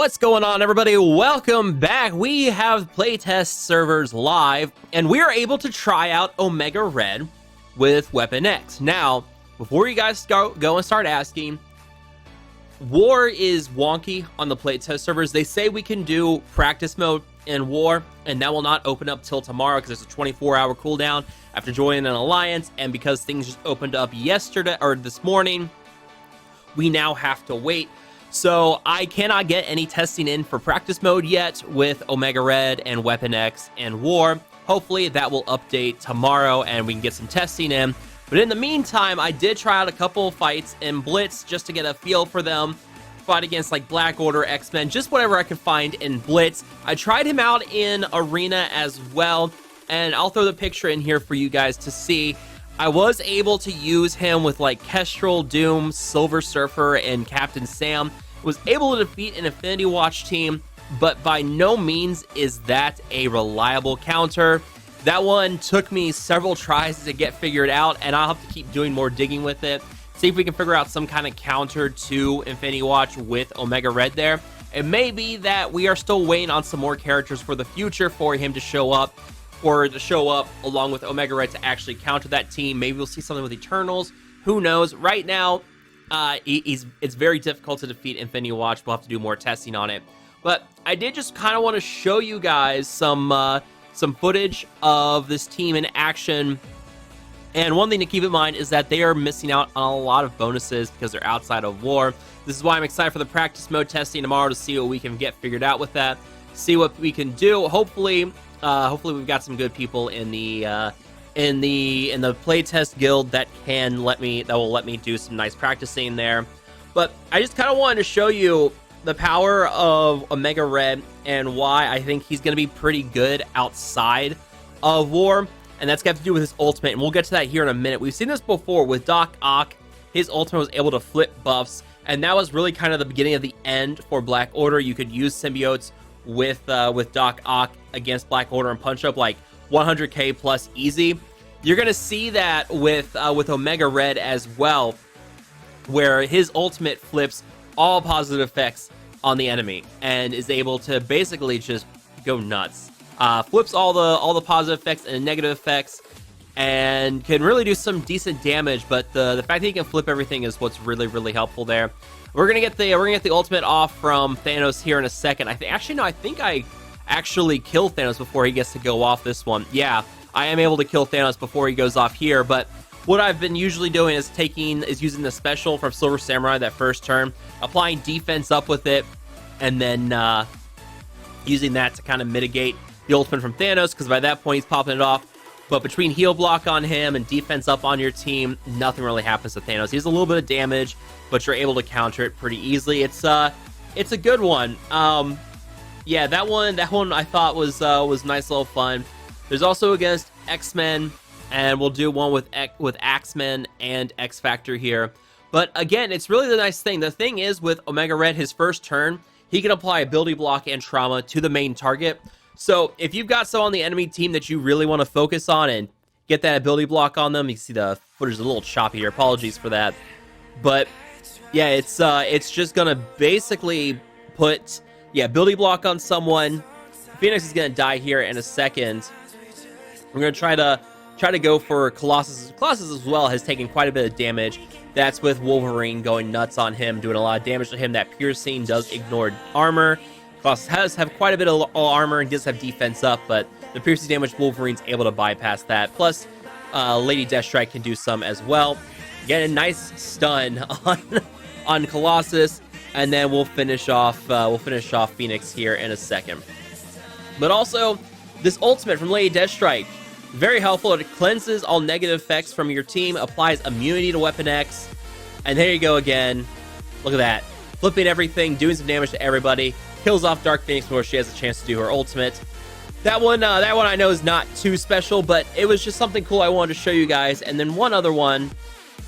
What's going on, everybody? Welcome back. We have Playtest servers live, and we are able to try out Omega Red with Weapon X. Now, before you guys go and start asking, War is wonky on the Playtest servers. They say we can do practice mode in War, and that will not open up till tomorrow because there's a 24-hour cooldown after joining an alliance, and because things just opened up yesterday or this morning, we now have to wait. So I cannot get any testing in for practice mode yet with Omega Red and Weapon X and War. Hopefully that will update tomorrow and we can get some testing in. But in the meantime, I did try out a couple of fights in Blitz just to get a feel for them. Fight against like Black Order, X-Men, just whatever I could find in Blitz. I tried him out in Arena as well, and I'll throw the picture in here for you guys to see. I was able to use him with like Kestrel, Doom, Silver Surfer, and Captain Sam. Was able to defeat an Infinity Watch team, but by no means is that a reliable counter. That one took me several tries to get figured out, and I'll have to keep doing more digging with it. See if we can figure out some kind of counter to Infinity Watch with Omega Red there. It may be that we are still waiting on some more characters for the future for him to show up, or to show up along with Omega Red to actually counter that team. Maybe we'll see something with Eternals. Who knows? Right now, it's very difficult to defeat Infinity Watch. We'll have to do more testing on it. But I did just kind of want to show you guys some footage of this team in action. And one thing to keep in mind is that they are missing out on a lot of bonuses because they're outside of War. This is why I'm excited for the practice mode testing tomorrow to see what we can get figured out with that. See what we can do. Hopefully we've got some good people in the Playtest guild that will let me do some nice practicing there. But I just kind of wanted to show you the power of Omega Red and why I think he's going to be pretty good outside of War, and that's got to do with his ultimate, and we'll get to that here in a minute. We've seen this before with Doc Ock. His ultimate was able to flip buffs, and that was really kind of the beginning of the end for Black Order. You could use symbiotes with Doc Ock against Black Order and punch up like 100k plus easy. You're going to see that with Omega Red as well, where his ultimate flips all positive effects on the enemy and is able to basically just go nuts. Flips all the positive effects and negative effects and can really do some decent damage, but the fact that he can flip everything is what's really, really helpful there. We're going to get the ultimate off from Thanos here in a second. I think I actually kill Thanos before he gets to go off this one. Yeah, I am able to kill Thanos before he goes off here, but what I've been usually doing is using the special from Silver Samurai that first turn, applying defense up with it, and then using that to kind of mitigate the ultimate from Thanos, because by that point he's popping it off. But between heal block on him and defense up on your team, nothing really happens to Thanos. He has a little bit of damage, but you're able to counter it pretty easily. It's a good one. Yeah, that one I thought was nice little fun. There's also against X-Men, and we'll do one with Axemen and X-Factor here. But again, it's really the nice thing. The thing is with Omega Red, his first turn, he can apply ability block and trauma to the main target. So if you've got someone on the enemy team that you really want to focus on and get that ability block on them, you see the footage is a little choppy here. Apologies for that. But yeah, it's just gonna basically put ability block on someone. Phoenix is gonna die here in a second. We're gonna try to go for Colossus. Colossus as well has taken quite a bit of damage. That's with Wolverine going nuts on him, doing a lot of damage to him. That piercing does ignore armor. Colossus has have quite a bit of armor and does have defense up, but the piercing damage, Wolverine's able to bypass that. Plus, Lady Deathstrike can do some as well. Get a nice stun on Colossus, and then we'll finish off Phoenix here in a second. But also, this ultimate from Lady Deathstrike, very helpful. It cleanses all negative effects from your team, applies immunity to Weapon X, and there you go again. Look at that. Flipping everything, doing some damage to everybody, kills off Dark Phoenix before she has a chance to do her ultimate. That one I know is not too special, but it was just something cool I wanted to show you guys. And then one other one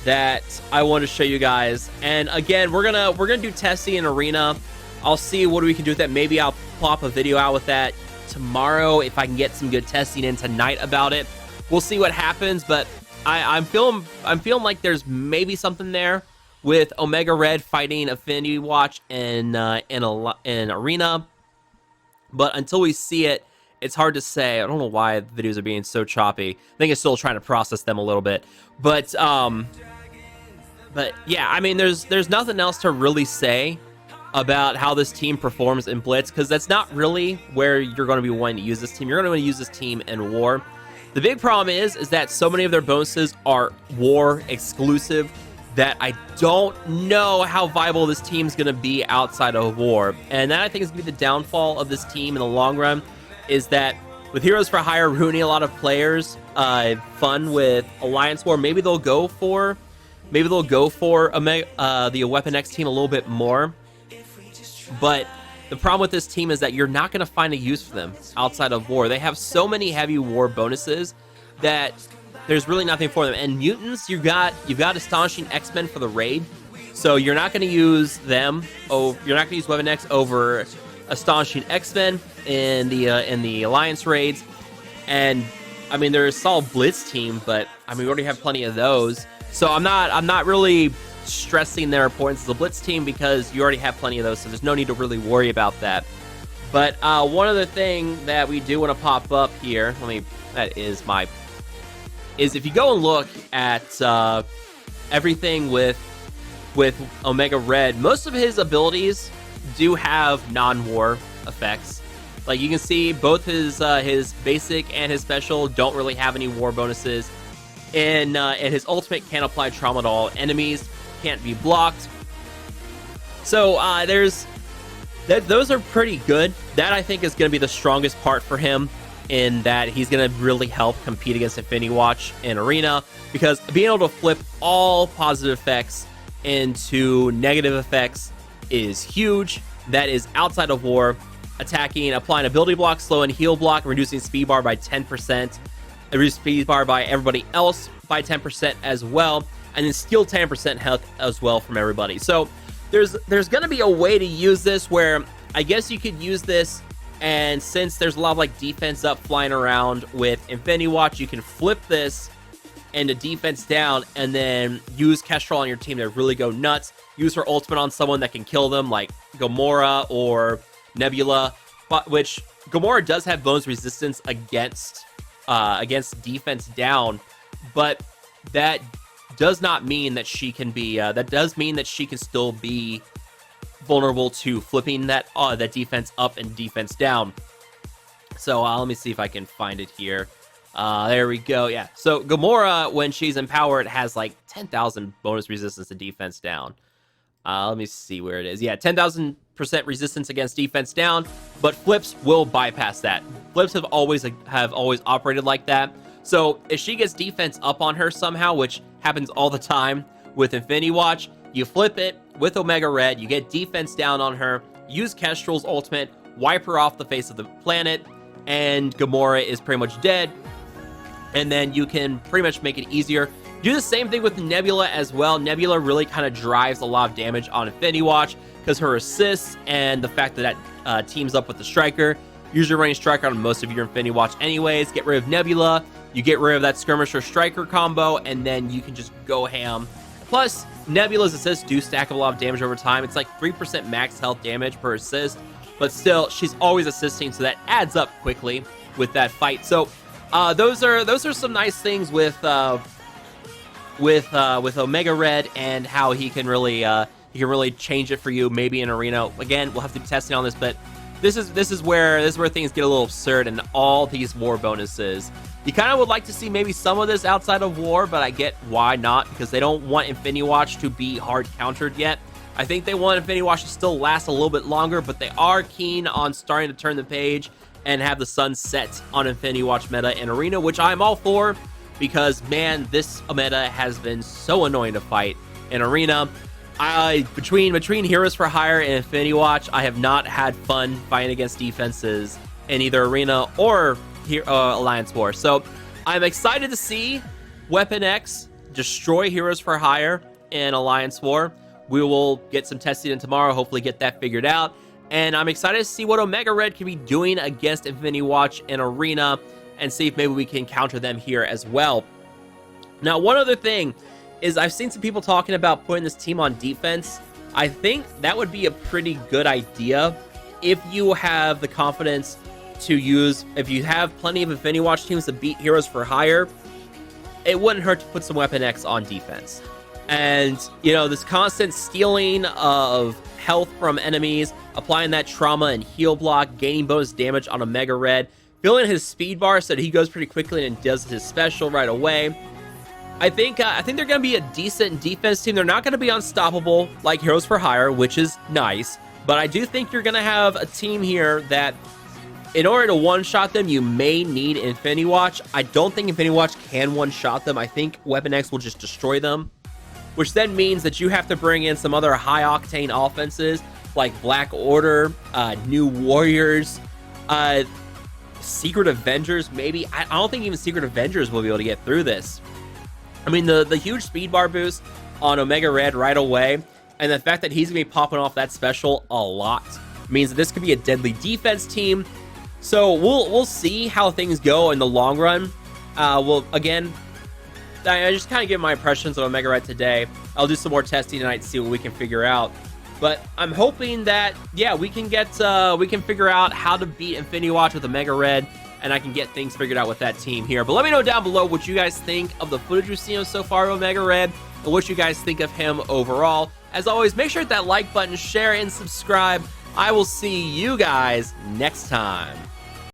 that I wanted to show you guys. And again, we're gonna do testing in Arena. I'll see what we can do with that. Maybe I'll plop a video out with that tomorrow if I can get some good testing in tonight about it. We'll see what happens, but I'm feeling like there's maybe something there with Omega Red fighting Infinity Watch in Arena. But until we see it, it's hard to say. I don't know why the videos are being so choppy. I think it's still trying to process them a little bit. But yeah, I mean, there's nothing else to really say about how this team performs in Blitz, because that's not really where you're going to be wanting to use this team. You're going to want to use this team in War. The big problem is that so many of their bonuses are War exclusive that I don't know how viable this team's going to be outside of War. And that, I think, is going to be the downfall of this team in the long run, is that with Heroes for Hire ruining a lot of players' fun with Alliance War, maybe they'll go for the Weapon X team a little bit more. But the problem with this team is that you're not going to find a use for them outside of War. They have so many heavy War bonuses that there's really nothing for them. And Mutants, you've got Astonishing X-Men for the raid, so you're not going to use them. Oh, you're not going to use Weapon X over Astonishing X-Men in the Alliance raids. And I mean, they're a solid Blitz team, but I mean, we already have plenty of those. So I'm not really stressing their importance as a Blitz team, because you already have plenty of those, so there's no need to really worry about that. But one other thing that we do want to pop up here, is if you go and look at everything with Omega Red, most of his abilities do have non-war effects. Like you can see, both his basic and his special don't really have any war bonuses. And his ultimate can't apply trauma to all enemies, can't be blocked. So those are pretty good. That, I think, is going to be the strongest part for him, in that he's going to really help compete against Infinity Watch in Arena, because being able to flip all positive effects into negative effects is huge. That is outside of War. Attacking, applying ability block, slow and heal block, reducing speed bar by 10%. Reduce speed bar by everybody else by 10% as well, and then steal 10% health as well from everybody. So there's going to be a way to use this where I guess you could use this, and since there's a lot of like defense up flying around with Infinity Watch, you can flip this into defense down and then use Kestrel on your team to really go nuts. Use her ultimate on someone that can kill them, like Gamora or Nebula, which Gamora does have bonus resistance against defense down, but that does not mean that she can be that does mean that she can still be vulnerable to flipping that defense up and defense down. So let me see if I can find it here. There we go. Yeah, so Gamora, when she's empowered, has like 10,000 bonus resistance to defense down. Let me see where it is. Yeah, 10,000% resistance against defense down, but flips will bypass that. Flips have always operated like that. So if she gets defense up on her somehow, which happens all the time with Infinity Watch, you flip it with Omega Red, you get defense down on her, use Kestrel's ultimate, wipe her off the face of the planet, and Gamora is pretty much dead. And then you can pretty much make it easier. Do the same thing with Nebula as well. Nebula really kind of drives a lot of damage on Infinity Watch because her assists and the fact that teams up with the Striker. Usually running Striker on most of your Infinity Watch anyways. Get rid of Nebula, you get rid of that Skirmisher Striker combo, and then you can just go ham. Plus, Nebula's assists do stack up a lot of damage over time. It's like 3% max health damage per assist, but still, she's always assisting, so that adds up quickly with that fight. So those are some nice things with Omega Red, and how he can really change it for you, maybe in Arena. Again, we'll have to be testing on this, but this is where things get a little absurd, and all these war bonuses. You kind of would like to see maybe some of this outside of War, but I get why not, because they don't want Infinity Watch to be hard countered yet. I think they want Infinity Watch to still last a little bit longer, but they are keen on starting to turn the page and have the sun set on Infinity Watch meta in Arena, which I'm all for, because man, this meta has been so annoying to fight in Arena. Between Heroes for Hire and Infinity Watch, I have not had fun fighting against defenses in either Arena or Alliance War. So I'm excited to see Weapon X destroy Heroes for Hire in Alliance War. We will get some testing in tomorrow, hopefully get that figured out. And I'm excited to see what Omega Red can be doing against Infinity Watch in Arena, and see if maybe we can counter them here as well. Now, one other thing is I've seen some people talking about putting this team on defense. I think that would be a pretty good idea if you have the confidence to use, if you have plenty of Infinity Watch teams to beat Heroes for Hire, it wouldn't hurt to put some Weapon X on defense. And, you know, this constant stealing of health from enemies, applying that trauma and heal block, gaining bonus damage on a Mega Red, filling his speed bar so that he goes pretty quickly and does his special right away. I think they're going to be a decent defense team. They're not going to be unstoppable like Heroes for Hire, which is nice. But I do think you're going to have a team here that, in order to one-shot them, you may need Infinity Watch. I don't think Infinity Watch can one-shot them. I think Weapon X will just destroy them, which then means that you have to bring in some other high-octane offenses like Black Order, New Warriors, Secret Avengers, maybe. I don't think even Secret Avengers will be able to get through this. I mean, the huge speed bar boost on Omega Red right away, and the fact that he's going to be popping off that special a lot means that this could be a deadly defense team. So we'll see how things go in the long run. Again, I just kind of give my impressions of Omega Red today. I'll do some more testing tonight to see what we can figure out. But I'm hoping that, yeah, we can figure out how to beat Infinity Watch with Omega Red, and I can get things figured out with that team here. But let me know down below what you guys think of the footage we've seen so far of Omega Red, and what you guys think of him overall. As always, make sure to hit that like button, share, and subscribe. I will see you guys next time.